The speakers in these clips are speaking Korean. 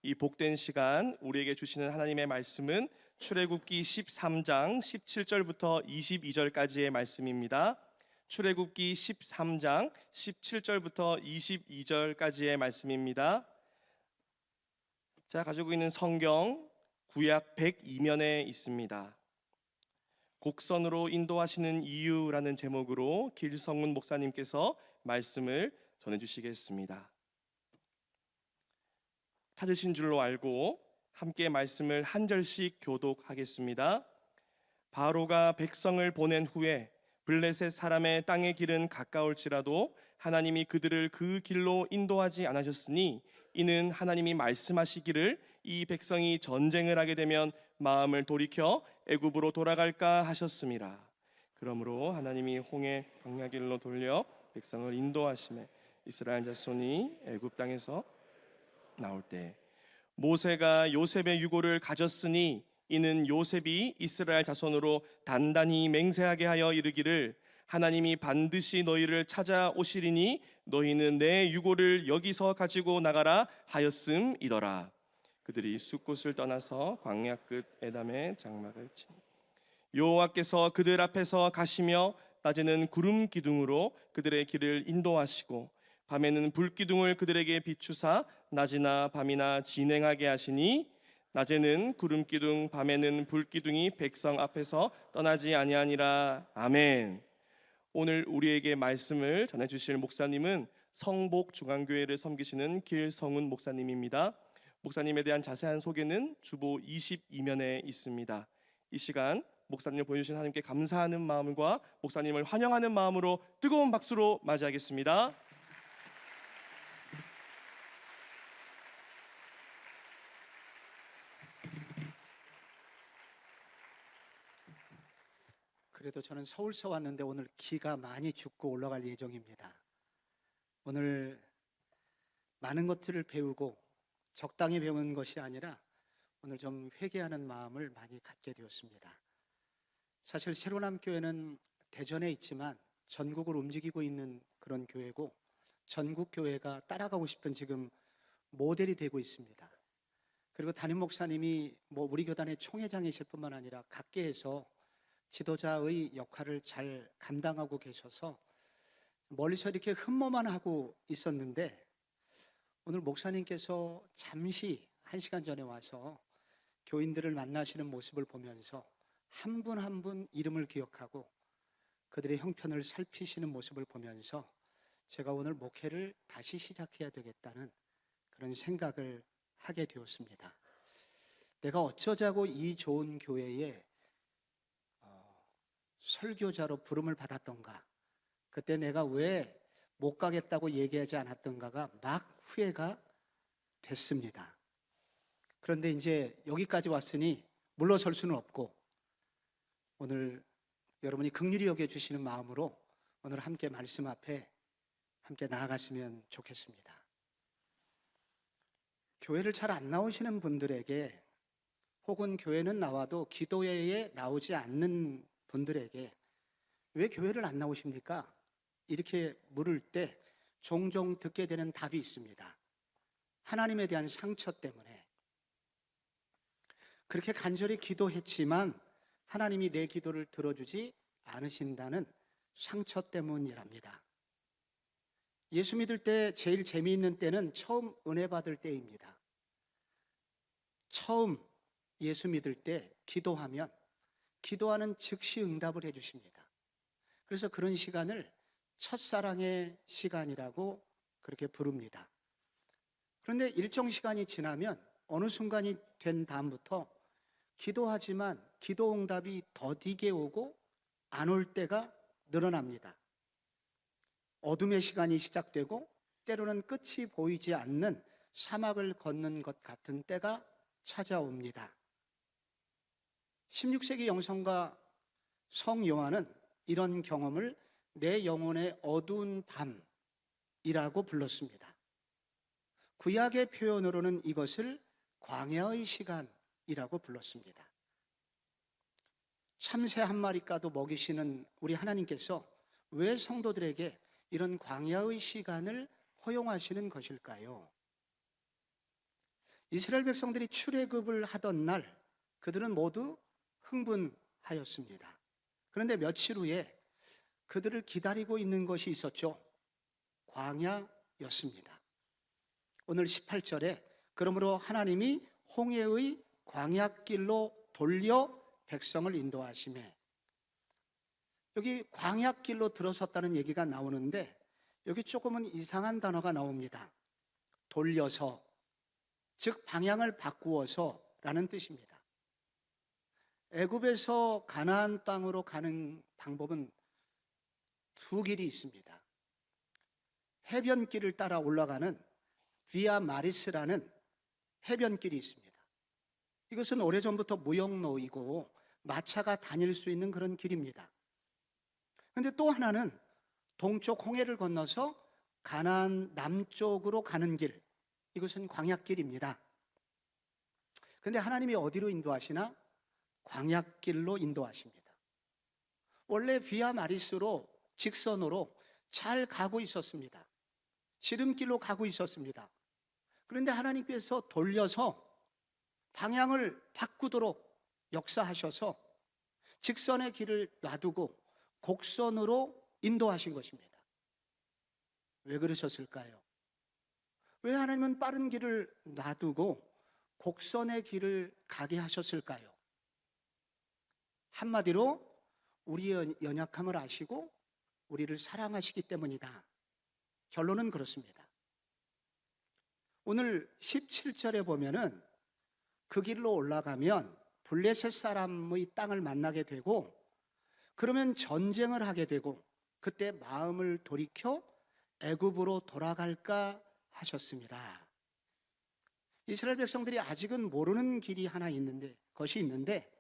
이 복된 시간 우리에게 주시는 하나님의 말씀은 출애굽기 13장 17절부터 22절까지의 말씀입니다. 출애굽기 13장 17절부터 22절까지의 말씀입니다. 자, 가지고 있는 성경 구약 102면에 있습니다. 곡선으로 인도하시는 이유라는 제목으로 길성훈 목사님께서 말씀을 전해주시겠습니다. 찾으신 줄로 알고 함께 말씀을 한 절씩 교독하겠습니다. 바로가 백성을 보낸 후에 블레셋 사람의 땅의 길은 가까울지라도 하나님이 그들을 그 길로 인도하지 않으셨으니 이는 하나님이 말씀하시기를 이 백성이 전쟁을 하게 되면 마음을 돌이켜 애굽으로 돌아갈까 하셨음이라. 그러므로 하나님이 홍해 광야길로 돌려 백성을 인도하시매 이스라엘 자손이 애굽 땅에서 나올 때 모세가 요셉의 유고를 가졌으니 이는 요셉이 이스라엘 자손으로 단단히 맹세하게 하여 이르기를 하나님이 반드시 너희를 찾아오시리니 너희는 내 유고를 여기서 가지고 나가라 하였음이더라. 그들이 숫곳을 떠나서 광야 끝 에담의 장막을 치니 여호와께서 그들 앞에서 가시며 낮에는 구름 기둥으로 그들의 길을 인도하시고 밤에는 불 기둥을 그들에게 비추사 낮이나 밤이나 진행하게 하시니 낮에는 구름 기둥 밤에는 불 기둥이 백성 앞에서 떠나지 아니하니라. 아멘. 오늘 우리에게 말씀을 전해 주실 목사님은 성복중앙교회를 섬기시는 길성훈 목사님입니다. 목사님에 대한 자세한 소개는 주보 22면에 있습니다. 이 시간 목사님을 보내주신 하나님께 감사하는 마음과 목사님을 환영하는 마음으로 뜨거운 박수로 맞이하겠습니다. 그래도 저는 서울서 왔는데 오늘 기가 많이 죽고 올라갈 예정입니다. 오늘 많은 것들을 배우고 적당히 배우는 것이 아니라 오늘 좀 회개하는 마음을 많이 갖게 되었습니다. 사실 새로남교회는 대전에 있지만 전국을 움직이고 있는 그런 교회고 전국 교회가 따라가고 싶은 지금 모델이 되고 있습니다. 그리고 담임 목사님이 우리 교단의 총회장이실 뿐만 아니라 각계에서 지도자의 역할을 잘 감당하고 계셔서 멀리서 이렇게 흠모만 하고 있었는데 오늘 목사님께서 잠시 1시간 전에 와서 교인들을 만나시는 모습을 보면서 한 분 한 분 이름을 기억하고 그들의 형편을 살피시는 모습을 보면서 제가 오늘 목회를 다시 시작해야 되겠다는 그런 생각을 하게 되었습니다. 내가 어쩌자고 이 좋은 교회에 설교자로 부름을 받았던가, 그때 내가 왜 못 가겠다고 얘기하지 않았던가가 막 후회가 됐습니다. 그런데 이제 여기까지 왔으니 물러설 수는 없고 오늘 여러분이 긍휼히 여겨주시는 마음으로 오늘 함께 말씀 앞에 함께 나아갔으면 좋겠습니다. 교회를 잘 안 나오시는 분들에게 혹은 교회는 나와도 기도회에 나오지 않는 분들에게 왜 교회를 안 나오십니까? 이렇게 물을 때 종종 듣게 되는 답이 있습니다. 하나님에 대한 상처 때문에. 그렇게 간절히 기도했지만 하나님이 내 기도를 들어주지 않으신다는 상처 때문이랍니다. 예수 믿을 때 제일 재미있는 때는 처음 은혜 받을 때입니다. 처음 예수 믿을 때 기도하면 기도하는 즉시 응답을 해주십니다. 그래서 그런 시간을 첫사랑의 시간이라고 그렇게 부릅니다. 그런데 일정 시간이 지나면 어느 순간이 된 다음부터 기도하지만 기도 응답이 더디게 오고 안 올 때가 늘어납니다. 어둠의 시간이 시작되고 때로는 끝이 보이지 않는 사막을 걷는 것 같은 때가 찾아옵니다. 16세기 영성가 성 요한은 이런 경험을 내 영혼의 어두운 밤이라고 불렀습니다. 구약의 표현으로는 이것을 광야의 시간이라고 불렀습니다. 참새 한 마리가도 먹이시는 우리 하나님께서 왜 성도들에게 이런 광야의 시간을 허용하시는 것일까요? 이스라엘 백성들이 출애굽을 하던 날 그들은 모두 흥분하였습니다. 그런데 며칠 후에 그들을 기다리고 있는 것이 있었죠. 광야였습니다. 오늘 18절에 그러므로 하나님이 홍해의 광야길로 돌려 백성을 인도하시매, 여기 광야길로 들어섰다는 얘기가 나오는데 여기 조금은 이상한 단어가 나옵니다. 돌려서, 즉 방향을 바꾸어서라는 뜻입니다. 애굽에서 가나안 땅으로 가는 방법은 두 길이 있습니다. 해변길을 따라 올라가는 비아 마리스라는 해변길이 있습니다. 이것은 오래전부터 무역로이고 마차가 다닐 수 있는 그런 길입니다. 그런데 또 하나는 동쪽 홍해를 건너서 가나안 남쪽으로 가는 길, 이것은 광야길입니다. 그런데 하나님이 어디로 인도하시나? 광야길로 인도하십니다. 원래 비아 마리스로 직선으로 잘 가고 있었습니다. 지름길로 가고 있었습니다. 그런데 하나님께서 돌려서 방향을 바꾸도록 역사하셔서 직선의 길을 놔두고 곡선으로 인도하신 것입니다. 왜 그러셨을까요? 왜 하나님은 빠른 길을 놔두고 곡선의 길을 가게 하셨을까요? 한마디로 우리의 연약함을 아시고 우리를 사랑하시기 때문이다. 결론은 그렇습니다. 오늘 17절에 보면은 그 길로 올라가면 블레셋 사람의 땅을 만나게 되고, 그러면 전쟁을 하게 되고, 그때 마음을 돌이켜 애굽으로 돌아갈까 하셨습니다. 이스라엘 백성들이 아직은 모르는 길이 하나 있는데, 것이 있는데,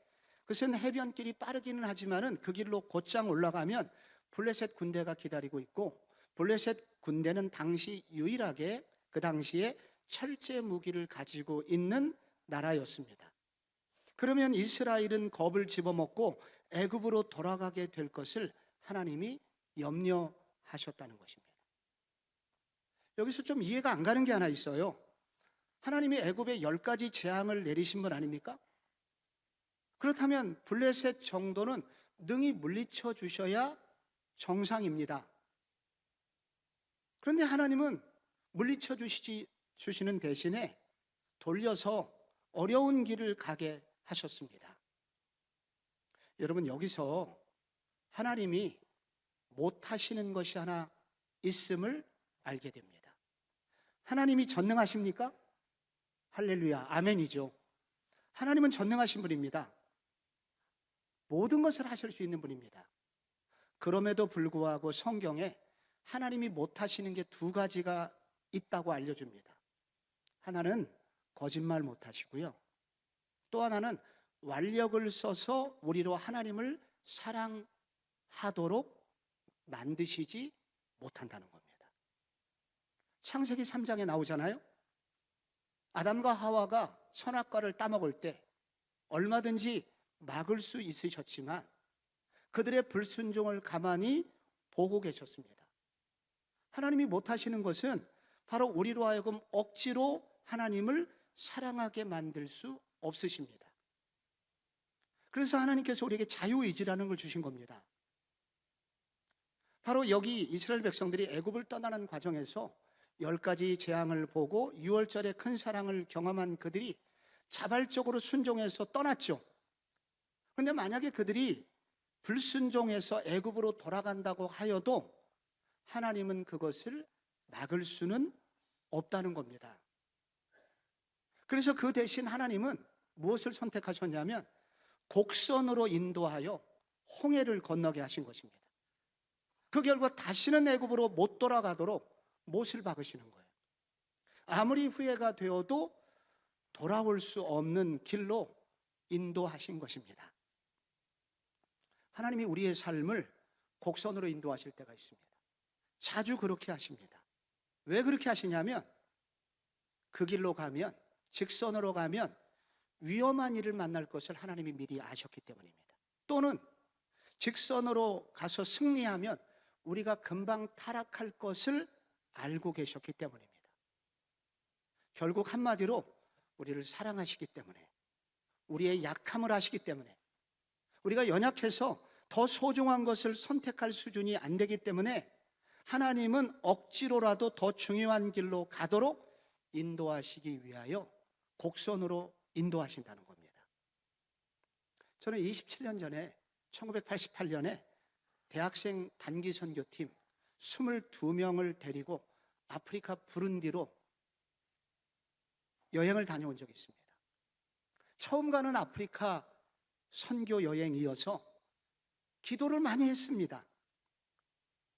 그것은 해변길이 빠르기는 하지만은 그 길로 곧장 올라가면 블레셋 군대가 기다리고 있고, 블레셋 군대는 당시 유일하게 그 당시에 철제 무기를 가지고 있는 나라였습니다. 그러면 이스라엘은 겁을 집어먹고 애굽으로 돌아가게 될 것을 하나님이 염려하셨다는 것입니다. 여기서 좀 이해가 안 가는 게 하나 있어요. 하나님이 애굽에 10가지 재앙을 내리신 분 아닙니까? 그렇다면 블레셋 정도는 능히 물리쳐 주셔야 정상입니다. 그런데 하나님은 물리쳐 주시는 대신에 돌려서 어려운 길을 가게 하셨습니다. 여러분, 여기서 하나님이 못하시는 것이 하나 있음을 알게 됩니다. 하나님이 전능하십니까? 할렐루야, 아멘이죠. 하나님은 전능하신 분입니다. 모든 것을 하실 수 있는 분입니다. 그럼에도 불구하고 성경에 하나님이 못하시는 게 2가지가 있다고 알려줍니다. 하나는 거짓말 못하시고요, 또 하나는 완력을 써서 우리로 하나님을 사랑하도록 만드시지 못한다는 겁니다. 창세기 3장에 나오잖아요. 아담과 하와가 선악과를 따먹을 때 얼마든지 막을 수 있으셨지만 그들의 불순종을 가만히 보고 계셨습니다. 하나님이 못하시는 것은 바로 우리로 하여금 억지로 하나님을 사랑하게 만들 수 없으십니다. 그래서 하나님께서 우리에게 자유의지라는 걸 주신 겁니다. 바로 여기 이스라엘 백성들이 애굽을 떠나는 과정에서 10가지 재앙을 보고 6월절에 큰 사랑을 경험한 그들이 자발적으로 순종해서 떠났죠. 그런데 만약에 그들이 불순종해서 애굽으로 돌아간다고 하여도 하나님은 그것을 막을 수는 없다는 겁니다. 그래서 그 대신 하나님은 무엇을 선택하셨냐면 곡선으로 인도하여 홍해를 건너게 하신 것입니다. 그 결과 다시는 애굽으로 못 돌아가도록 못을 박으시는 거예요. 아무리 후회가 되어도 돌아올 수 없는 길로 인도하신 것입니다. 하나님이 우리의 삶을 곡선으로 인도하실 때가 있습니다. 자주 그렇게 하십니다. 왜 그렇게 하시냐면 그 길로 가면, 직선으로 가면 위험한 일을 만날 것을 하나님이 미리 아셨기 때문입니다. 또는 직선으로 가서 승리하면 우리가 금방 타락할 것을 알고 계셨기 때문입니다. 결국 한마디로 우리를 사랑하시기 때문에, 우리의 약함을 아시기 때문에, 우리가 연약해서 더 소중한 것을 선택할 수준이 안 되기 때문에 하나님은 억지로라도 더 중요한 길로 가도록 인도하시기 위하여 곡선으로 인도하신다는 겁니다. 저는 27년 전에 1988년에 대학생 단기 선교팀 22명을 데리고 아프리카 부룬디로 여행을 다녀온 적이 있습니다. 처음 가는 아프리카 선교 여행이어서 기도를 많이 했습니다.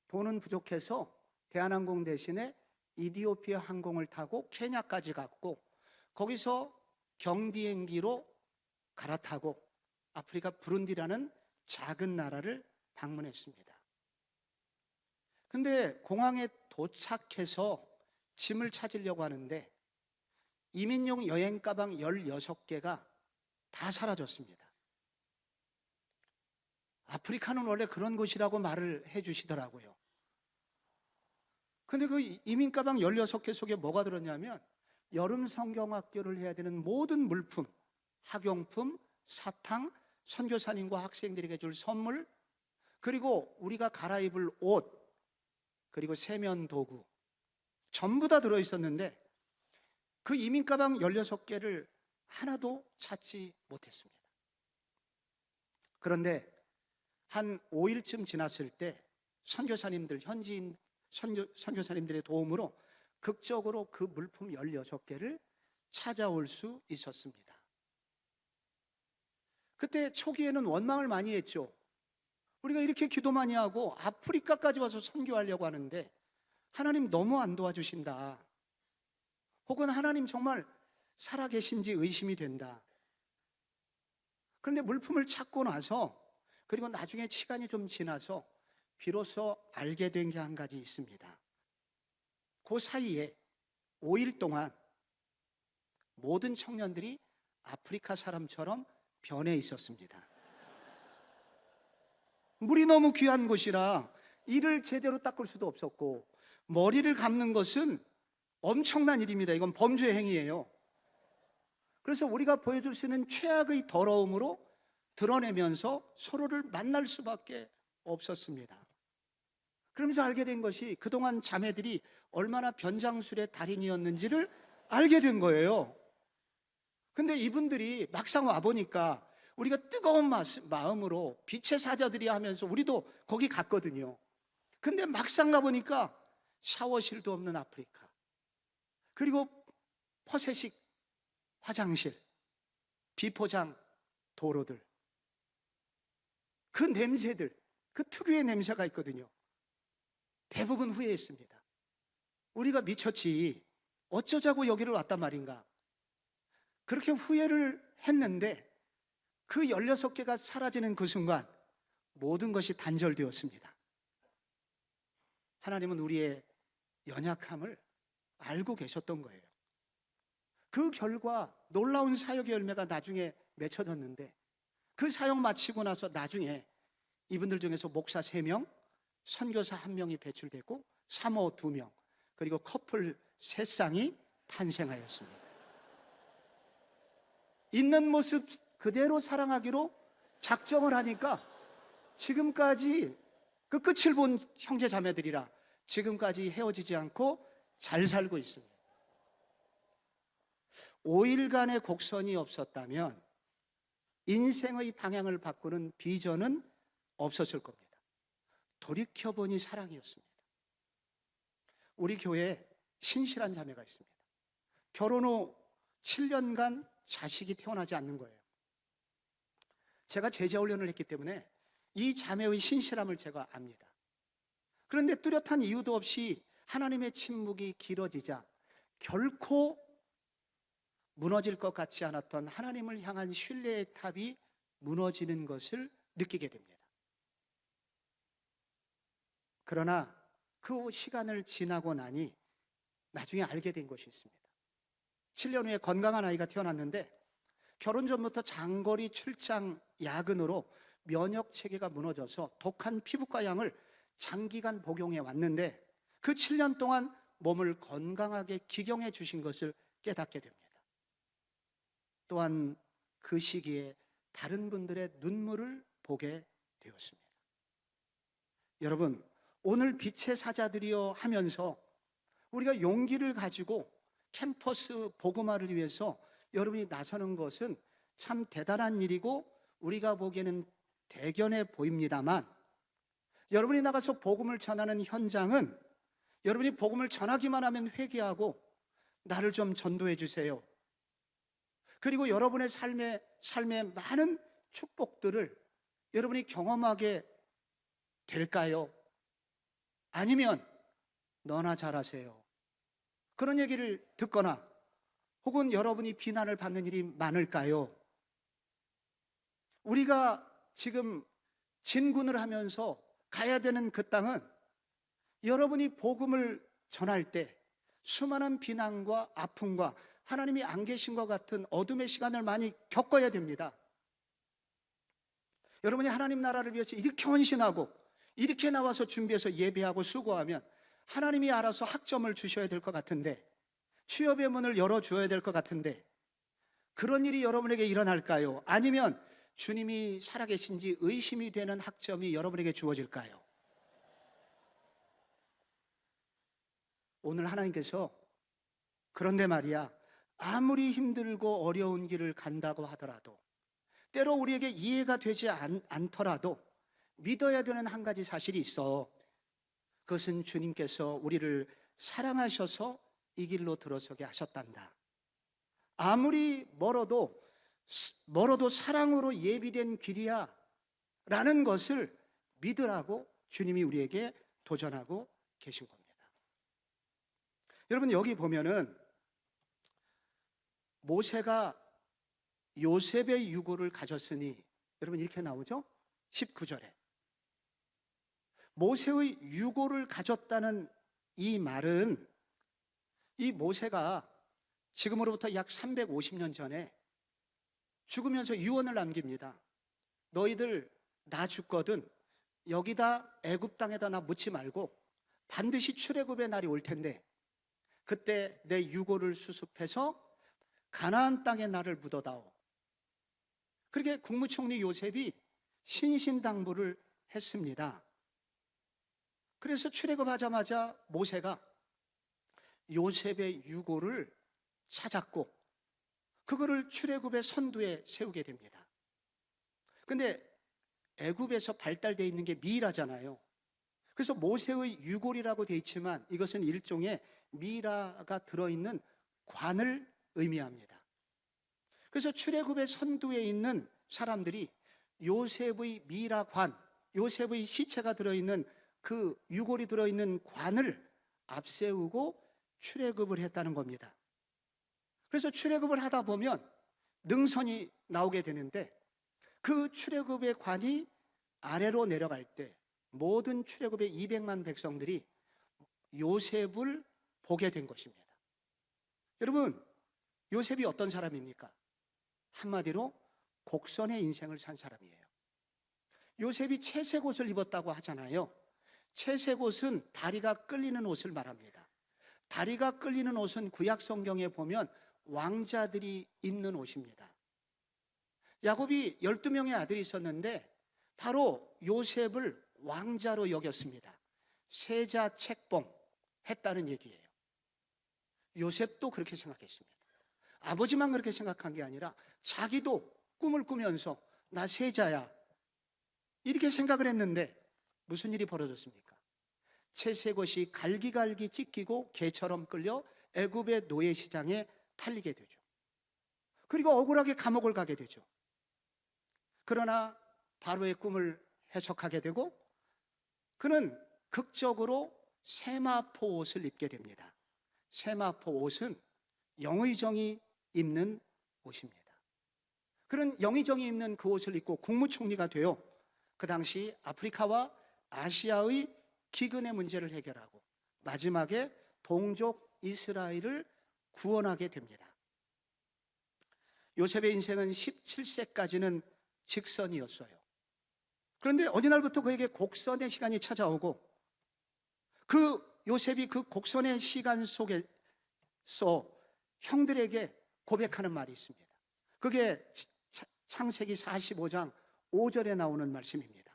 돈은 부족해서 대한항공 대신에 이디오피아 항공을 타고 케냐까지 갔고, 거기서 경비행기로 갈아타고 아프리카 부룬디라는 작은 나라를 방문했습니다. 근데 공항에 도착해서 짐을 찾으려고 하는데 이민용 여행 가방 16개가 다 사라졌습니다. 아프리카는 원래 그런 곳이라고 말을 해주시더라고요. 근데 그 이민 가방 16개 속에 뭐가 들었냐면 여름 성경학교를 해야 되는 모든 물품, 학용품, 사탕, 선교사님과 학생들에게 줄 선물, 그리고 우리가 갈아입을 옷, 그리고 세면 도구 전부 다 들어있었는데 그 이민 가방 16개를 하나도 찾지 못했습니다. 그런데 한 5일쯤 지났을 때 선교사님들, 현지인 선교사님들의 도움으로 극적으로 그 물품 16개를 찾아올 수 있었습니다. 그때 초기에는 원망을 많이 했죠. 우리가 이렇게 기도 많이 하고 아프리카까지 와서 선교하려고 하는데 하나님 너무 안 도와주신다. 혹은 하나님 정말 살아계신지 의심이 된다. 그런데 물품을 찾고 나서, 그리고 나중에 시간이 좀 지나서 비로소 알게 된 게 한 가지 있습니다. 그 사이에 5일 동안 모든 청년들이 아프리카 사람처럼 변해 있었습니다. 물이 너무 귀한 곳이라 이를 제대로 닦을 수도 없었고, 머리를 감는 것은 엄청난 일입니다. 이건 범죄 행위예요. 그래서 우리가 보여줄 수 있는 최악의 더러움으로 드러내면서 서로를 만날 수밖에 없었습니다. 그러면서 알게 된 것이 그동안 자매들이 얼마나 변장술의 달인이었는지를 알게 된 거예요. 근데 이분들이 막상 와보니까 우리가 뜨거운 마음으로 빛의 사자들이 하면서 우리도 거기 갔거든요. 근데 막상 가보니까 샤워실도 없는 아프리카, 그리고 퍼세식 화장실, 비포장 도로들, 그 냄새들, 그 특유의 냄새가 있거든요. 대부분 후회했습니다. 우리가 미쳤지, 어쩌자고 여기를 왔단 말인가. 그렇게 후회를 했는데 그 16개가 사라지는 그 순간 모든 것이 단절되었습니다. 하나님은 우리의 연약함을 알고 계셨던 거예요. 그 결과 놀라운 사역의 열매가 나중에 맺혀졌는데, 그 사역 마치고 나서 나중에 이분들 중에서 목사 3명, 선교사 1명이 배출되고 사모 2명, 그리고 커플 3쌍이 탄생하였습니다. 있는 모습 그대로 사랑하기로 작정을 하니까 지금까지 그 끝을 본 형제 자매들이라 지금까지 헤어지지 않고 잘 살고 있습니다. 5일간의 곡선이 없었다면 인생의 방향을 바꾸는 비전은 없었을 겁니다. 돌이켜보니 사랑이었습니다. 우리 교회에 신실한 자매가 있습니다. 결혼 후 7년간 자식이 태어나지 않는 거예요. 제가 제자 훈련을 했기 때문에 이 자매의 신실함을 제가 압니다. 그런데 뚜렷한 이유도 없이 하나님의 침묵이 길어지자 결코 무너질 것 같지 않았던 하나님을 향한 신뢰의 탑이 무너지는 것을 느끼게 됩니다. 그러나 그 시간을 지나고 나니 나중에 알게 된 것이 있습니다. 7년 후에 건강한 아이가 태어났는데 결혼 전부터 장거리 출장 야근으로 면역 체계가 무너져서 독한 피부과 약을 장기간 복용해 왔는데 그 7년 동안 몸을 건강하게 기경해 주신 것을 깨닫게 됩니다. 또한 그 시기에 다른 분들의 눈물을 보게 되었습니다. 여러분, 오늘 빛의 사자들이여 하면서 우리가 용기를 가지고 캠퍼스 복음화를 위해서 여러분이 나서는 것은 참 대단한 일이고 우리가 보기에는 대견해 보입니다만, 여러분이 나가서 복음을 전하는 현장은 여러분이 복음을 전하기만 하면 회개하고 나를 좀 전도해 주세요, 그리고 여러분의 삶에 많은 축복들을 여러분이 경험하게 될까요? 아니면 너나 잘하세요, 그런 얘기를 듣거나 혹은 여러분이 비난을 받는 일이 많을까요? 우리가 지금 진군을 하면서 가야 되는 그 땅은 여러분이 복음을 전할 때 수많은 비난과 아픔과 하나님이 안 계신 것 같은 어둠의 시간을 많이 겪어야 됩니다. 여러분이 하나님 나라를 위해서 이렇게 헌신하고 이렇게 나와서 준비해서 예배하고 수고하면 하나님이 알아서 학점을 주셔야 될 것 같은데, 취업의 문을 열어줘야 될 것 같은데, 그런 일이 여러분에게 일어날까요? 아니면 주님이 살아계신지 의심이 되는 학점이 여러분에게 주어질까요? 오늘 하나님께서 그런데 말이야, 아무리 힘들고 어려운 길을 간다고 하더라도, 때로 우리에게 이해가 되지 않더라도 믿어야 되는 한 가지 사실이 있어. 그것은 주님께서 우리를 사랑하셔서 이 길로 들어서게 하셨단다. 아무리 멀어도 사랑으로 예비된 길이야 라는 것을 믿으라고 주님이 우리에게 도전하고 계신 겁니다. 여러분, 여기 보면은 모세가 요셉의 유고를 가졌으니, 여러분 이렇게 나오죠? 19절에 모세의 유고를 가졌다는 이 말은, 이 모세가 지금으로부터 약 350년 전에 죽으면서 유언을 남깁니다. 너희들 나 죽거든 여기다 애굽 땅에다 나 묻지 말고 반드시 출애굽의 날이 올 텐데 그때 내 유고를 수습해서 가나안 땅에 나를 묻어다오. 그렇게 국무총리 요셉이 신신당부를 했습니다. 그래서 출애굽하자마자 모세가 요셉의 유고를 찾았고 그거를 출애굽의 선두에 세우게 됩니다. 근데 애굽에서 발달되어 있는 게 미라잖아요. 그래서 모세의 유골이라고 되어 있지만 이것은 일종의 미라가 들어있는 관을 의미합니다. 그래서 출애굽의 선두에 있는 사람들이 요셉의 미라관, 요셉의 시체가 들어있는 그 유골이 들어있는 관을 앞세우고 출애굽을 했다는 겁니다. 그래서 출애굽을 하다 보면 능선이 나오게 되는데 그 출애굽의 관이 아래로 내려갈 때 모든 출애굽의 200만 백성들이 요셉을 보게 된 것입니다. 여러분, 요셉이 어떤 사람입니까? 한마디로 곡선의 인생을 산 사람이에요. 요셉이 채색 옷을 입었다고 하잖아요. 채색 옷은 다리가 끌리는 옷을 말합니다. 다리가 끌리는 옷은 구약 성경에 보면 왕자들이 입는 옷입니다. 야곱이 12명의 아들이 있었는데 바로 요셉을 왕자로 여겼습니다. 세자 책봉 했다는 얘기예요. 요셉도 그렇게 생각했습니다. 아버지만 그렇게 생각한 게 아니라 자기도 꿈을 꾸면서 나 세자야 이렇게 생각을 했는데 무슨 일이 벌어졌습니까? 채색옷이 갈기갈기 찢기고 개처럼 끌려 애굽의 노예시장에 팔리게 되죠. 그리고 억울하게 감옥을 가게 되죠. 그러나 바로의 꿈을 해석하게 되고 그는 극적으로 세마포 옷을 입게 됩니다. 세마포 옷은 영의정이 입는 옷입니다. 그런 영의정이 입는 그 옷을 입고 국무총리가 되어 그 당시 아프리카와 아시아의 기근의 문제를 해결하고 마지막에 동족 이스라엘을 구원하게 됩니다. 요셉의 인생은 17세까지는 직선이었어요. 그런데 어느 날부터 그에게 곡선의 시간이 찾아오고 그 요셉이 그 곡선의 시간 속에서 형들에게 고백하는 말이 있습니다. 그게 창세기 45장 5절에 나오는 말씀입니다.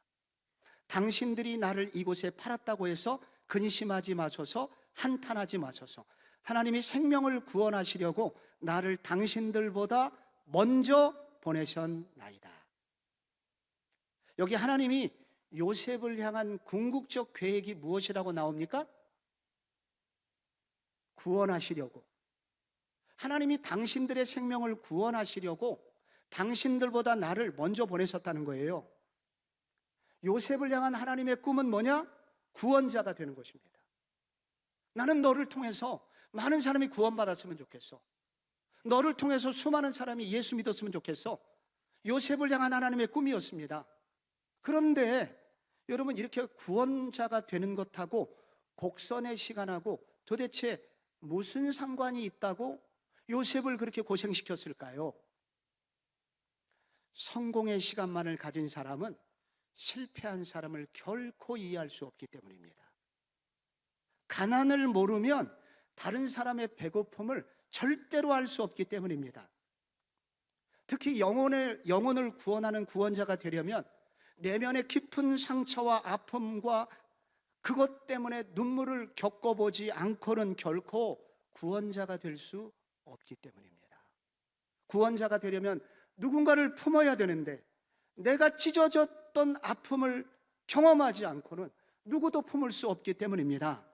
당신들이 나를 이곳에 팔았다고 해서 근심하지 마소서, 한탄하지 마소서. 하나님이 생명을 구원하시려고 나를 당신들보다 먼저 보내셨나이다. 여기 하나님이 요셉을 향한 궁극적 계획이 무엇이라고 나옵니까? 구원하시려고. 하나님이 당신들의 생명을 구원하시려고 당신들보다 나를 먼저 보내셨다는 거예요. 요셉을 향한 하나님의 꿈은 뭐냐? 구원자가 되는 것입니다. 나는 너를 통해서 많은 사람이 구원받았으면 좋겠어. 너를 통해서 수많은 사람이 예수 믿었으면 좋겠어. 요셉을 향한 하나님의 꿈이었습니다. 그런데 여러분, 이렇게 구원자가 되는 것하고 곡선의 시간하고 도대체 무슨 상관이 있다고 요셉을 그렇게 고생시켰을까요? 성공의 시간만을 가진 사람은 실패한 사람을 결코 이해할 수 없기 때문입니다. 가난을 모르면 다른 사람의 배고픔을 절대로 알 수 없기 때문입니다. 특히 영혼을 구원하는 구원자가 되려면 내면의 깊은 상처와 아픔과 그것 때문에 눈물을 겪어보지 않고는 결코 구원자가 될 수 없기 때문입니다. 구원자가 되려면 누군가를 품어야 되는데 내가 찢어졌던 아픔을 경험하지 않고는 누구도 품을 수 없기 때문입니다.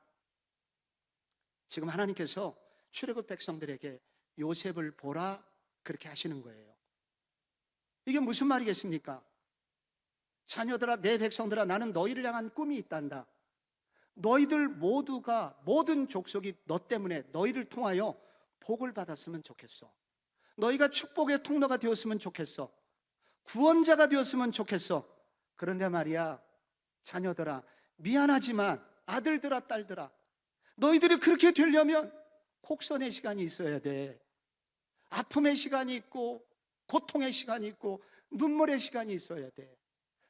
지금 하나님께서 출애굽 백성들에게 요셉을 보라 그렇게 하시는 거예요. 이게 무슨 말이겠습니까? 자녀들아, 내 백성들아, 나는 너희를 향한 꿈이 있단다. 너희들 모두가, 모든 족속이 너 때문에, 너희를 통하여 복을 받았으면 좋겠어. 너희가 축복의 통로가 되었으면 좋겠어. 구원자가 되었으면 좋겠어. 그런데 말이야, 자녀들아, 미안하지만 아들들아, 딸들아, 너희들이 그렇게 되려면 곡선의 시간이 있어야 돼. 아픔의 시간이 있고 고통의 시간이 있고 눈물의 시간이 있어야 돼.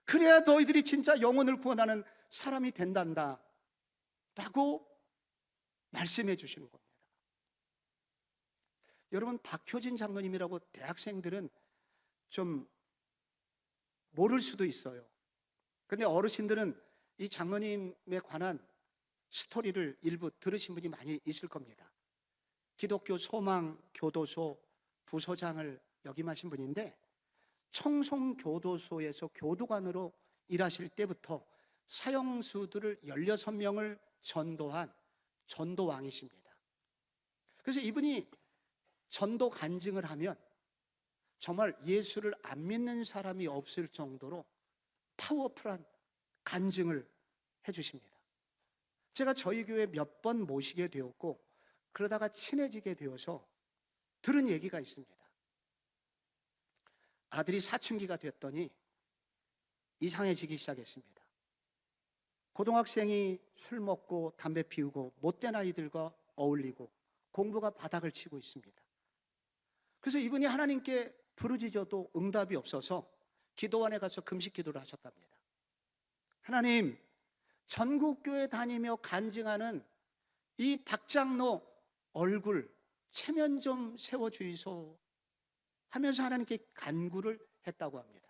그래야 너희들이 진짜 영혼을 구원하는 사람이 된단다 라고 말씀해 주시는 겁니다. 여러분, 박효진 장로님이라고 대학생들은 좀 모를 수도 있어요. 근데 어르신들은 이 장로님에 관한 스토리를 일부 들으신 분이 많이 있을 겁니다. 기독교 소망 교도소 부소장을 역임하신 분인데 청송교도소에서 교도관으로 일하실 때부터 사형수들을 16명을 전도한 전도왕이십니다. 그래서 이분이 전도 간증을 하면 정말 예수를 안 믿는 사람이 없을 정도로 파워풀한 간증을 해주십니다. 제가 저희 교회 몇 번 모시게 되었고 그러다가 친해지게 되어서 들은 얘기가 있습니다. 아들이 사춘기가 됐더니 이상해지기 시작했습니다. 고등학생이 술 먹고 담배 피우고 못된 아이들과 어울리고 공부가 바닥을 치고 있습니다. 그래서 이분이 하나님께 부르짖어도 응답이 없어서 기도원에 가서 금식 기도를 하셨답니다. 하나님, 전국교회 다니며 간증하는 이 박장로 얼굴 체면 좀 세워주이소 하면서 하나님께 간구를 했다고 합니다.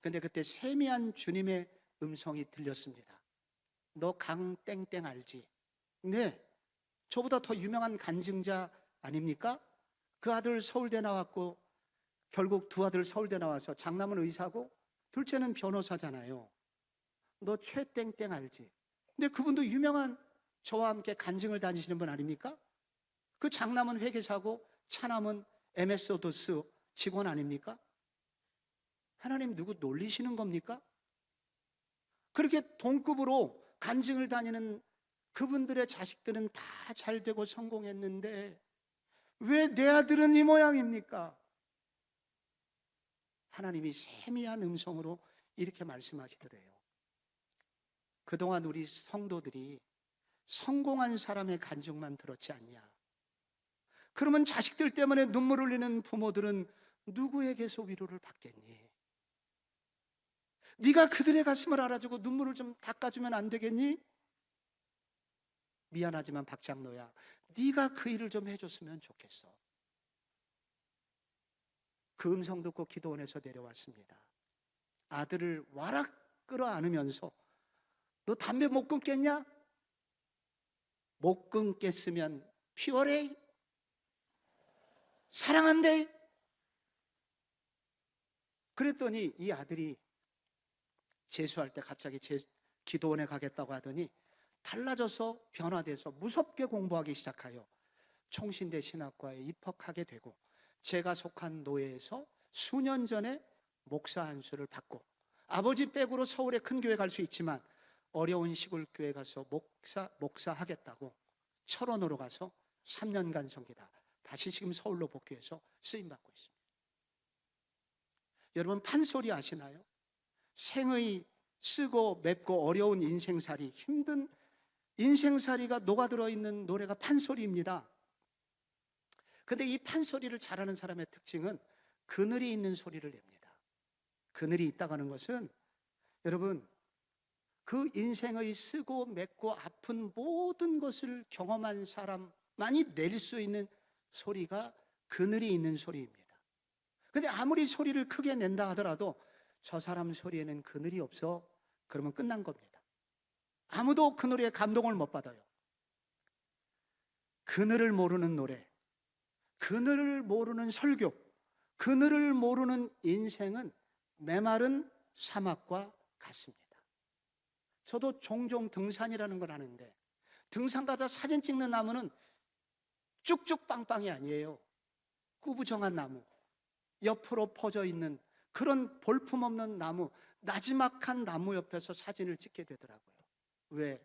근데 그때 세미한 주님의 음성이 들렸습니다. 너 강땡땡 알지? 네, 저보다 더 유명한 간증자 아닙니까? 그 아들 서울대 나왔고 결국 두 아들 서울대 나와서 장남은 의사고 둘째는 변호사잖아요. 너 최땡땡 알지? 근데 그분도 유명한 저와 함께 간증을 다니시는 분 아닙니까? 그 장남은 회계사고 차남은 MS 오더스 직원 아닙니까? 하나님 누구 놀리시는 겁니까? 그렇게 동급으로 간증을 다니는 그분들의 자식들은 다 잘 되고 성공했는데 왜 내 아들은 이 모양입니까? 하나님이 세미한 음성으로 이렇게 말씀하시더래요. 그동안 우리 성도들이 성공한 사람의 간증만 들었지 않냐? 그러면 자식들 때문에 눈물 흘리는 부모들은 누구에게서 위로를 받겠니? 네가 그들의 가슴을 알아주고 눈물을 좀 닦아주면 안 되겠니? 미안하지만 박장로야, 네가 그 일을 좀 해줬으면 좋겠어. 그 음성 듣고 기도원에서 내려왔습니다. 아들을 와락 끌어안으면서 너 담배 못 끊겠냐? 못 끊겠으면 피워래? 사랑한대? 그랬더니 이 아들이 재수할 때 갑자기 기도원에 가겠다고 하더니 달라져서 변화돼서 무섭게 공부하기 시작하여 총신대 신학과에 입학하게 되고 제가 속한 노예에서 수년 전에 목사 안수를 받고 아버지 백으로 서울의 큰 교회 갈 수 있지만 어려운 시골 교회 가서 목사하겠다고 철원으로 가서 3년간 섬기다 다시 지금 서울로 복귀해서 쓰임받고 있습니다. 여러분 판소리 아시나요? 생의 쓰고 맵고 어려운 인생살이, 힘든 인생살이가 녹아들어 있는 노래가 판소리입니다. 근데 이 판소리를 잘하는 사람의 특징은 그늘이 있는 소리를 냅니다. 그늘이 있다고 하는 것은 여러분 그 인생의 쓰고 맺고 아픈 모든 것을 경험한 사람만이 낼 수 있는 소리가 그늘이 있는 소리입니다. 근데 아무리 소리를 크게 낸다 하더라도 저 사람 소리에는 그늘이 없어. 그러면 끝난 겁니다. 아무도 그 노래에 감동을 못 받아요. 그늘을 모르는 노래, 그늘을 모르는 설교, 그늘을 모르는 인생은 메마른 사막과 같습니다. 저도 종종 등산이라는 걸 하는데 등산 가다 사진 찍는 나무는 쭉쭉 빵빵이 아니에요. 구부정한 나무, 옆으로 퍼져 있는 그런 볼품없는 나무, 나지막한 나무 옆에서 사진을 찍게 되더라고요. 왜?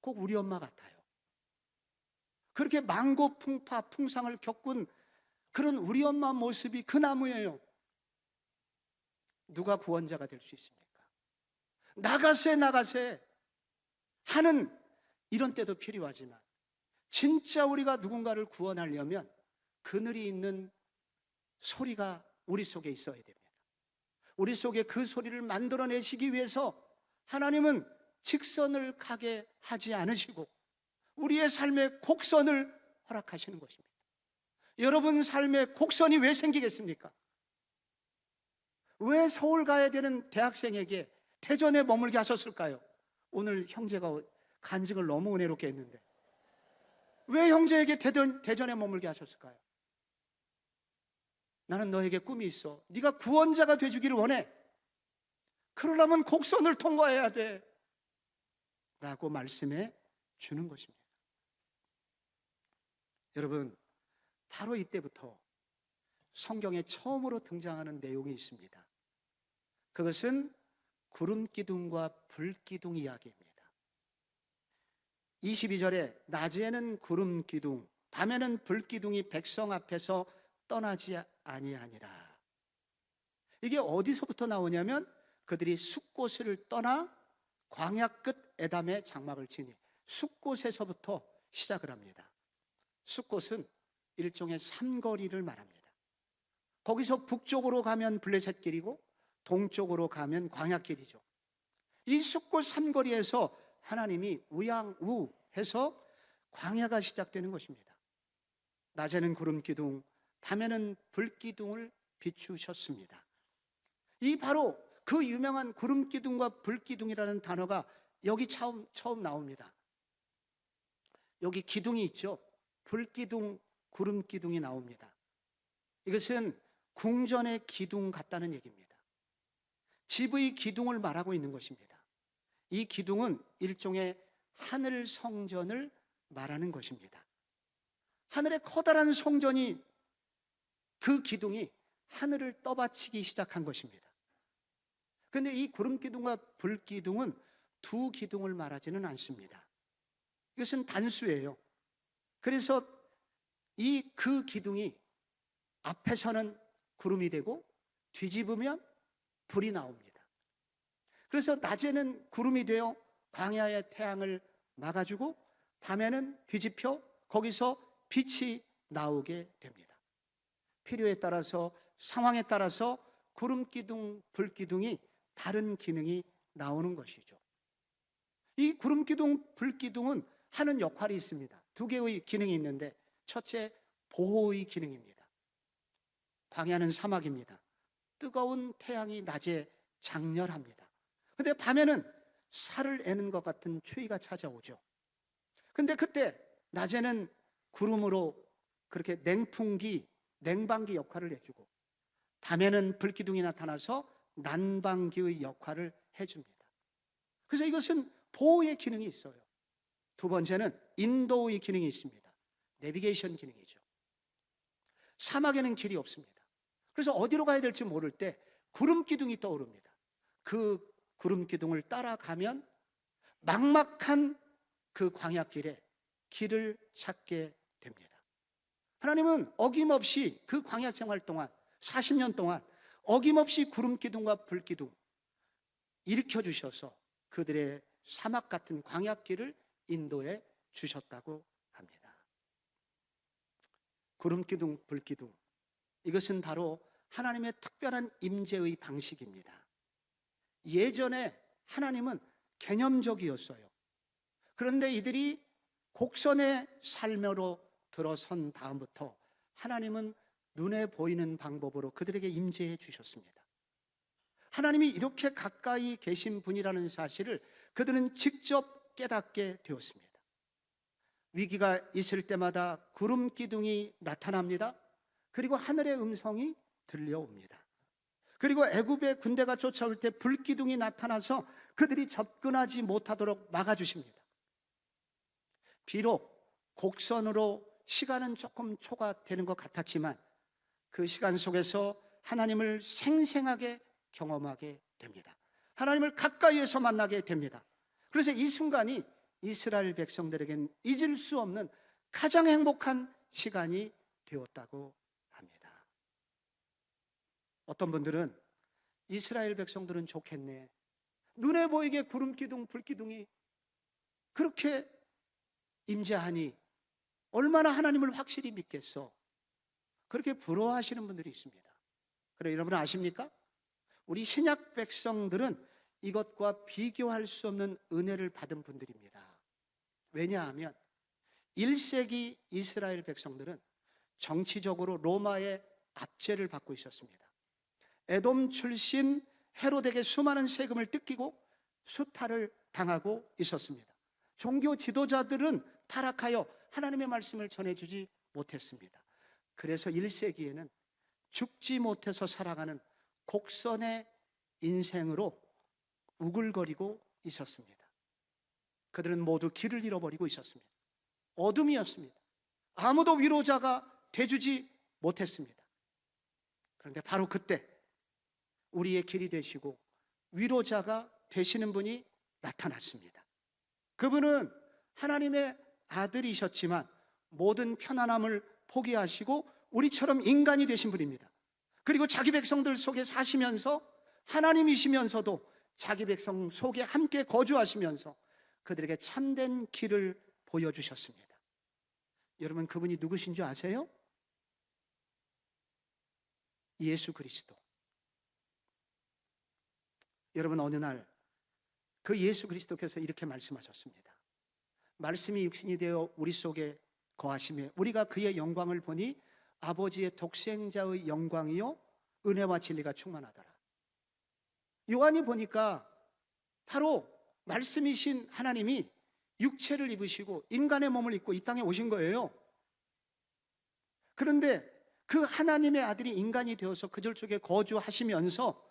꼭 우리 엄마 같아요. 그렇게 망고 풍파 풍상을 겪은 그런 우리 엄마 모습이 그 나무예요. 누가 구원자가 될 수 있습니까? 나가세 하는 이런 때도 필요하지만 진짜 우리가 누군가를 구원하려면 그늘이 있는 소리가 우리 속에 있어야 됩니다. 우리 속에 그 소리를 만들어내시기 위해서 하나님은 직선을 가게 하지 않으시고 우리의 삶의 곡선을 허락하시는 것입니다. 여러분 삶의 곡선이 왜 생기겠습니까? 왜 서울 가야 되는 대학생에게 대전에 머물게 하셨을까요? 오늘 형제가 간증을 너무 은혜롭게 했는데 왜 형제에게 대전에 머물게 하셨을까요? 나는 너에게 꿈이 있어. 네가 구원자가 되주기를 원해. 그러려면 곡선을 통과해야 돼 라고 말씀해 주는 것입니다. 여러분, 바로 이때부터 성경에 처음으로 등장하는 내용이 있습니다. 그것은 구름기둥과 불기둥 이야기입니다. 22절에 낮에는 구름기둥, 밤에는 불기둥이 백성 앞에서 떠나지 아니하니라. 이게 어디서부터 나오냐면 그들이 숫곳을 떠나 광야 끝 에담에 장막을 치니 숫곳에서부터 시작을 합니다. 숫곳은 일종의 삼거리를 말합니다. 거기서 북쪽으로 가면 블레셋 길이고 동쪽으로 가면 광야 길이죠. 이 숫곳 삼거리에서 하나님이 우양우해서 광야가 시작되는 것입니다. 낮에는 구름기둥, 밤에는 불기둥을 비추셨습니다. 이 바로 그 유명한 구름기둥과 불기둥이라는 단어가 여기 처음 나옵니다. 여기 기둥이 있죠. 불기둥, 구름기둥이 나옵니다. 이것은 궁전의 기둥 같다는 얘기입니다. 집의 기둥을 말하고 있는 것입니다. 이 기둥은 일종의 하늘 성전을 말하는 것입니다. 하늘의 커다란 성전이 그 기둥이 하늘을 떠받치기 시작한 것입니다. 그런데 이 구름기둥과 불기둥은 두 기둥을 말하지는 않습니다. 이것은 단수예요. 그래서 그 기둥이 앞에서는 구름이 되고 뒤집으면 불이 나옵니다. 그래서 낮에는 구름이 되어 광야의 태양을 막아주고 밤에는 뒤집혀 거기서 빛이 나오게 됩니다. 필요에 따라서 상황에 따라서 구름기둥, 불기둥이 다른 기능이 나오는 것이죠. 이 구름기둥, 불기둥은 하는 역할이 있습니다. 두 개의 기능이 있는데 첫째, 보호의 기능입니다. 광야는 사막입니다. 뜨거운 태양이 낮에 장렬합니다. 근데 밤에는 살을 애는 것 같은 추위가 찾아오죠. 근데 그때 낮에는 구름으로 그렇게 냉풍기, 냉방기 역할을 해주고, 밤에는 불기둥이 나타나서 난방기의 역할을 해줍니다. 그래서 이것은 보호의 기능이 있어요. 두 번째는 인도의 기능이 있습니다. 내비게이션 기능이죠. 사막에는 길이 없습니다. 그래서 어디로 가야 될지 모를 때 구름 기둥이 떠오릅니다. 그 구름 기둥을 따라가면 막막한 그 광야길에 길을 찾게 됩니다. 하나님은 어김없이 그 광야 생활 동안 40년 동안 어김없이 구름 기둥과 불 기둥 일으켜 주셔서 그들의 사막 같은 광야길을 인도해 주셨다고 합니다. 구름 기둥, 불 기둥, 이것은 바로 하나님의 특별한 임재의 방식입니다. 예전에 하나님은 개념적이었어요. 그런데 이들이 곡선의 삶으로 들어선 다음부터 하나님은 눈에 보이는 방법으로 그들에게 임재해 주셨습니다. 하나님이 이렇게 가까이 계신 분이라는 사실을 그들은 직접 깨닫게 되었습니다. 위기가 있을 때마다 구름 기둥이 나타납니다. 그리고 하늘의 음성이 들려옵니다. 그리고 애굽의 군대가 쫓아올 때 불기둥이 나타나서 그들이 접근하지 못하도록 막아주십니다. 비록 곡선으로 시간은 조금 초과되는 것 같았지만 그 시간 속에서 하나님을 생생하게 경험하게 됩니다. 하나님을 가까이에서 만나게 됩니다. 그래서 이 순간이 이스라엘 백성들에겐 잊을 수 없는 가장 행복한 시간이 되었다고 합니다. 어떤 분들은 이스라엘 백성들은 좋겠네, 눈에 보이게 구름 기둥, 불 기둥이 그렇게 임재하니 얼마나 하나님을 확실히 믿겠어, 그렇게 부러워하시는 분들이 있습니다. 그래, 여러분 아십니까? 우리 신약 백성들은 이것과 비교할 수 없는 은혜를 받은 분들입니다. 왜냐하면 1세기 이스라엘 백성들은 정치적으로 로마의 압제를 받고 있었습니다. 에돔 출신 헤롯에게 수많은 세금을 뜯기고 수탈을 당하고 있었습니다. 종교 지도자들은 타락하여 하나님의 말씀을 전해주지 못했습니다. 그래서 1세기에는 죽지 못해서 살아가는 곡선의 인생으로 우글거리고 있었습니다. 그들은 모두 길을 잃어버리고 있었습니다. 어둠이었습니다. 아무도 위로자가 돼주지 못했습니다. 그런데 바로 그때 우리의 길이 되시고 위로자가 되시는 분이 나타났습니다. 그분은 하나님의 아들이셨지만 모든 편안함을 포기하시고 우리처럼 인간이 되신 분입니다. 그리고 자기 백성들 속에 사시면서 하나님이시면서도 자기 백성 속에 함께 거주하시면서 그들에게 참된 길을 보여주셨습니다. 여러분, 그분이 누구신 줄 아세요? 예수 그리스도. 여러분, 어느 날 그 예수 그리스도께서 이렇게 말씀하셨습니다. 말씀이 육신이 되어 우리 속에 거하시며 우리가 그의 영광을 보니 아버지의 독생자의 영광이요 은혜와 진리가 충만하더라. 요한이 보니까 바로 말씀이신 하나님이 육체를 입으시고 인간의 몸을 입고 이 땅에 오신 거예요. 그런데 그 하나님의 아들이 인간이 되어서 그들 속에 거주하시면서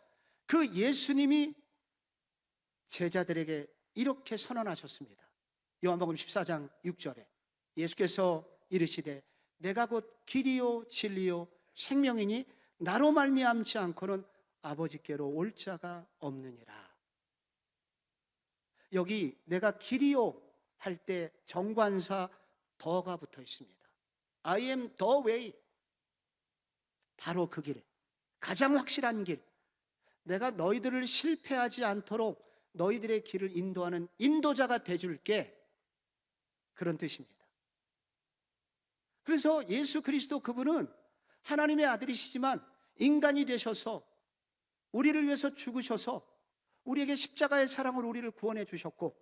그 예수님이 제자들에게 이렇게 선언하셨습니다. 요한복음 14장 6절에 예수께서 이르시되 내가 곧 길이요 진리요 생명이니 나로 말미암지 않고는 아버지께로 올 자가 없느니라. 여기 내가 길이요 할 때 정관사 더가 붙어 있습니다. I am the way. 바로 그 길, 가장 확실한 길, 내가 너희들을 실패하지 않도록 너희들의 길을 인도하는 인도자가 돼줄게, 그런 뜻입니다. 그래서 예수 그리스도 그분은 하나님의 아들이시지만 인간이 되셔서 우리를 위해서 죽으셔서 우리에게 십자가의 사랑으로 우리를 구원해 주셨고,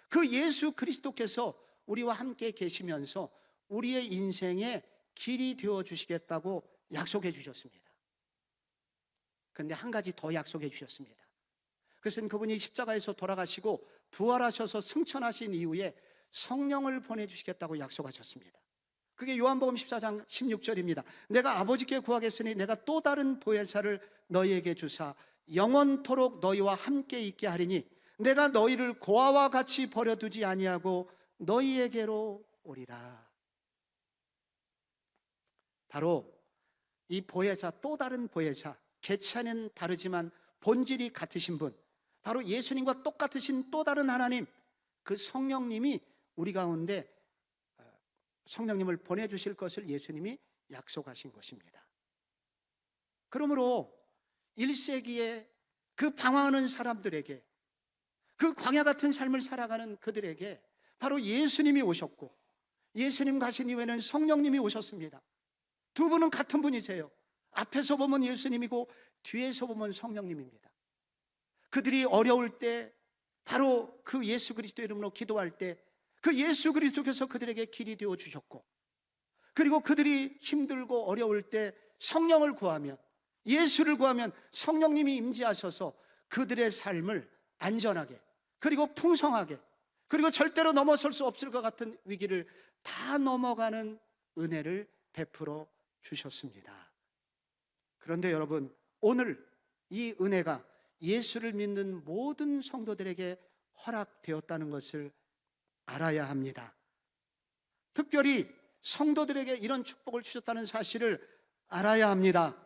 그 예수 그리스도께서 우리와 함께 계시면서 우리의 인생의 길이 되어 주시겠다고 약속해 주셨습니다. 그런데 한 가지 더 약속해 주셨습니다. 그것은 그분이 십자가에서 돌아가시고 부활하셔서 승천하신 이후에 성령을 보내주시겠다고 약속하셨습니다. 그게 요한복음 14장 16절입니다. 내가 아버지께 구하겠으니 내가 또 다른 보혜사를 너희에게 주사 영원토록 너희와 함께 있게 하리니 내가 너희를 고아와 같이 버려두지 아니하고 너희에게로 오리라. 바로 이 보혜사, 또 다른 보혜사, 개체는 다르지만 본질이 같으신 분, 바로 예수님과 똑같으신 또 다른 하나님, 그 성령님이 우리 가운데 성령님을 보내주실 것을 예수님이 약속하신 것입니다. 그러므로 1세기에 그 방황하는 사람들에게, 그 광야 같은 삶을 살아가는 그들에게 바로 예수님이 오셨고, 예수님 가신 이후에는 성령님이 오셨습니다. 두 분은 같은 분이세요. 앞에서 보면 예수님이고 뒤에서 보면 성령님입니다. 그들이 어려울 때 바로 그 예수 그리스도 이름으로 기도할 때 그 예수 그리스도께서 그들에게 길이 되어 주셨고, 그리고 그들이 힘들고 어려울 때 성령을 구하면, 예수를 구하면 성령님이 임재하셔서 그들의 삶을 안전하게, 그리고 풍성하게, 그리고 절대로 넘어설 수 없을 것 같은 위기를 다 넘어가는 은혜를 베풀어 주셨습니다. 그런데 여러분, 오늘 이 은혜가 예수를 믿는 모든 성도들에게 허락되었다는 것을 알아야 합니다. 특별히 성도들에게 이런 축복을 주셨다는 사실을 알아야 합니다.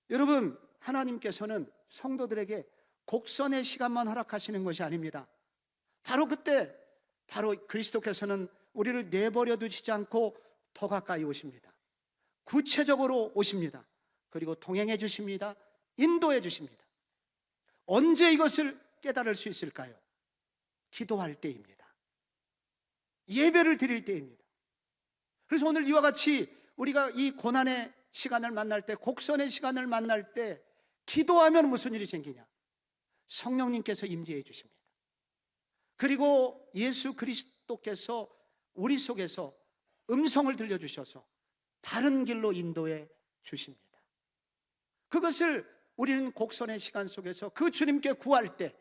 여러분, 하나님께서는 성도들에게 곡선의 시간만 허락하시는 것이 아닙니다. 바로 그때 바로 그리스도께서는 우리를 내버려 두시지 않고 더 가까이 오십니다. 구체적으로 오십니다. 그리고 동행해 주십니다. 인도해 주십니다. 언제 이것을 깨달을 수 있을까요? 기도할 때입니다. 예배를 드릴 때입니다. 그래서 오늘 이와 같이 우리가 이 고난의 시간을 만날 때, 곡선의 시간을 만날 때 기도하면 무슨 일이 생기냐? 성령님께서 임재해 주십니다. 그리고 예수 그리스도께서 우리 속에서 음성을 들려주셔서 바른 길로 인도해 주십니다. 그것을 우리는 곡선의 시간 속에서 그 주님께 구할 때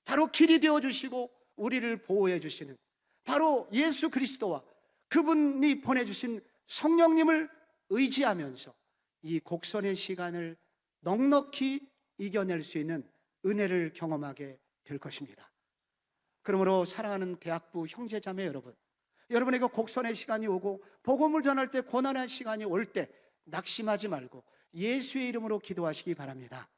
바로 길이 되어 주시고 우리를 보호해 주시는 바로 예수 그리스도와 그분이 보내주신 성령님을 의지하면서 이 곡선의 시간을 넉넉히 이겨낼 수 있는 은혜를 경험하게 될 것입니다. 그러므로 사랑하는 대학부 형제자매 여러분, 여러분에게 곡선의 시간이 오고 복음을 전할 때 고난의 시간이 올 때 낙심하지 말고 예수의 이름으로 기도하시기 바랍니다.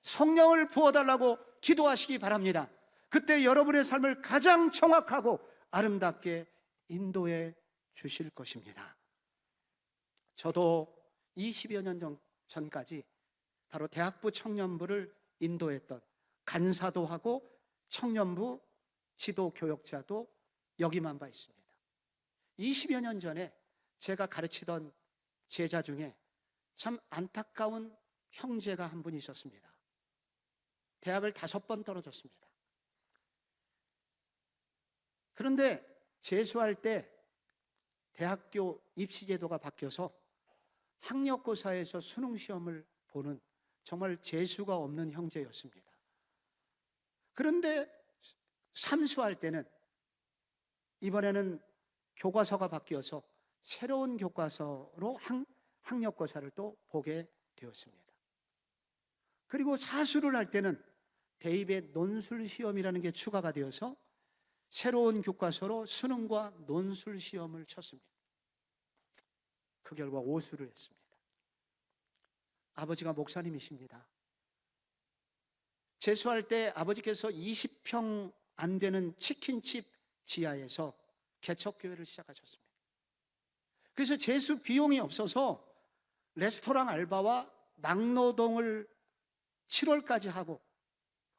성령을 부어달라고 기도하시기 바랍니다. 그때 여러분의 삶을 가장 정확하고 아름답게 인도해 주실 것입니다. 저도 20여 년 전까지 바로 대학부 청년부를 인도했던, 간사도 하고 청년부 지도 교역자도 역임한 바 있습니다. 20여 년 전에 제가 가르치던 제자 중에 참 안타까운 형제가 한 분 있었습니다. 대학을 5번 떨어졌습니다. 그런데 재수할 때 대학교 입시제도가 바뀌어서 학력고사에서 수능시험을 보는 정말 재수가 없는 형제였습니다. 그런데 삼수할 때는 이번에는 교과서가 바뀌어서 새로운 교과서로 학력고사를 또 보게 되었습니다. 그리고 사수를 할 때는 대입의 논술시험이라는 게 추가가 되어서 새로운 교과서로 수능과 논술시험을 쳤습니다. 그 결과 오수를 했습니다. 아버지가 목사님이십니다. 재수할 때 아버지께서 20평 안 되는 치킨집 지하에서 개척교회를 시작하셨습니다. 그래서 재수 비용이 없어서 레스토랑 알바와 막노동을 7월까지 하고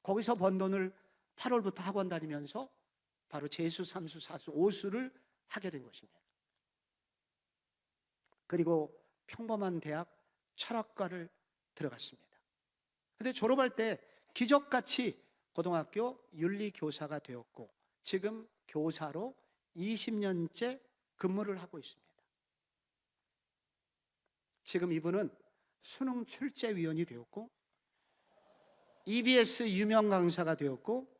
거기서 번 돈을 8월부터 학원 다니면서 바로 재수, 삼수, 사수, 오수를 하게 된 것입니다. 그리고 평범한 대학 철학과를 들어갔습니다. 그런데 졸업할 때 기적같이 고등학교 윤리교사가 되었고 지금 교사로 20년째 근무를 하고 있습니다. 지금 이분은 수능 출제위원이 되었고 EBS 유명 강사가 되었고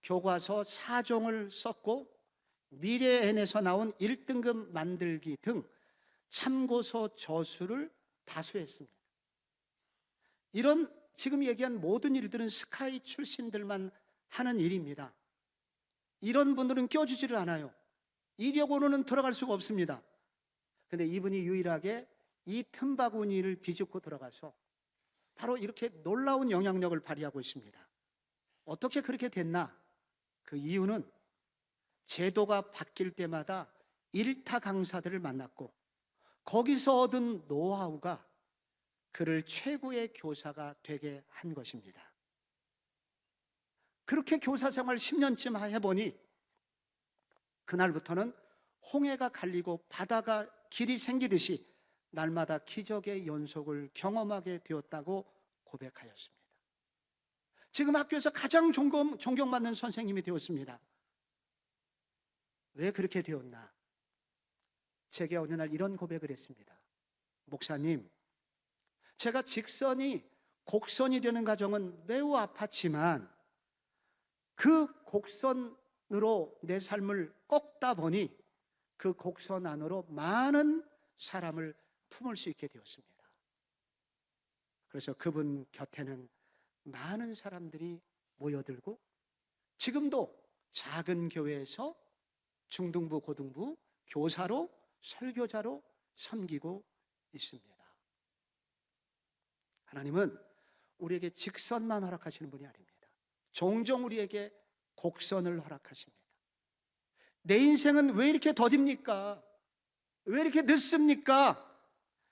교과서 4종을 썼고 미래엔에서 나온 1등급 만들기 등 참고서 저수를 다수했습니다. 이런 지금 얘기한 모든 일들은 스카이 출신들만 하는 일입니다. 이런 분들은 껴주지를 않아요. 이력으로는 들어갈 수가 없습니다. 근데 이분이 유일하게 이 틈바구니를 비집고 들어가서 바로 이렇게 놀라운 영향력을 발휘하고 있습니다. 어떻게 그렇게 됐나? 그 이유는 제도가 바뀔 때마다 일타 강사들을 만났고 거기서 얻은 노하우가 그를 최고의 교사가 되게 한 것입니다. 그렇게 교사 생활 10년쯤 해보니 그날부터는 홍해가 갈리고 바다가 길이 생기듯이 날마다 기적의 연속을 경험하게 되었다고 고백하였습니다. 지금 학교에서 가장 존경받는 선생님이 되었습니다. 왜 그렇게 되었나? 제게 어느 날 이런 고백을 했습니다. 목사님, 제가 직선이 곡선이 되는 과정은 매우 아팠지만 그 곡선으로 내 삶을 꺾다 보니 그 곡선 안으로 많은 사람을 품을 수 있게 되었습니다. 그래서 그분 곁에는 많은 사람들이 모여들고 지금도 작은 교회에서 중등부, 고등부, 교사로, 설교자로 섬기고 있습니다. 하나님은 우리에게 직선만 허락하시는 분이 아닙니다. 종종 우리에게 곡선을 허락하십니다. 내 인생은 왜 이렇게 더딥니까? 왜 이렇게 늦습니까?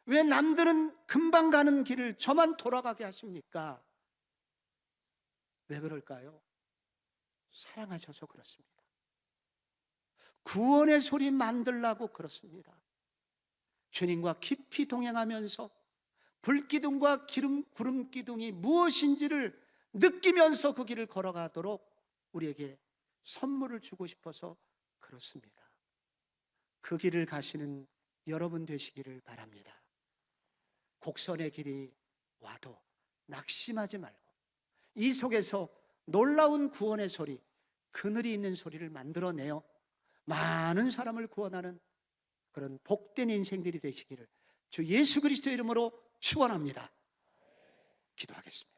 왜 남들은 금방 가는 길을 저만 돌아가게 하십니까? 왜 그럴까요? 사랑하셔서 그렇습니다. 구원의 소리 만들라고 그렇습니다. 주님과 깊이 동행하면서 불기둥과 구름 기둥이 무엇인지를 느끼면서 그 길을 걸어가도록 우리에게 선물을 주고 싶어서 그렇습니다. 그 길을 가시는 여러분 되시기를 바랍니다. 곡선의 길이 와도 낙심하지 말고 이 속에서 놀라운 구원의 소리, 그늘이 있는 소리를 만들어내어 많은 사람을 구원하는 그런 복된 인생들이 되시기를 주 예수 그리스도의 이름으로 축원합니다. 기도하겠습니다.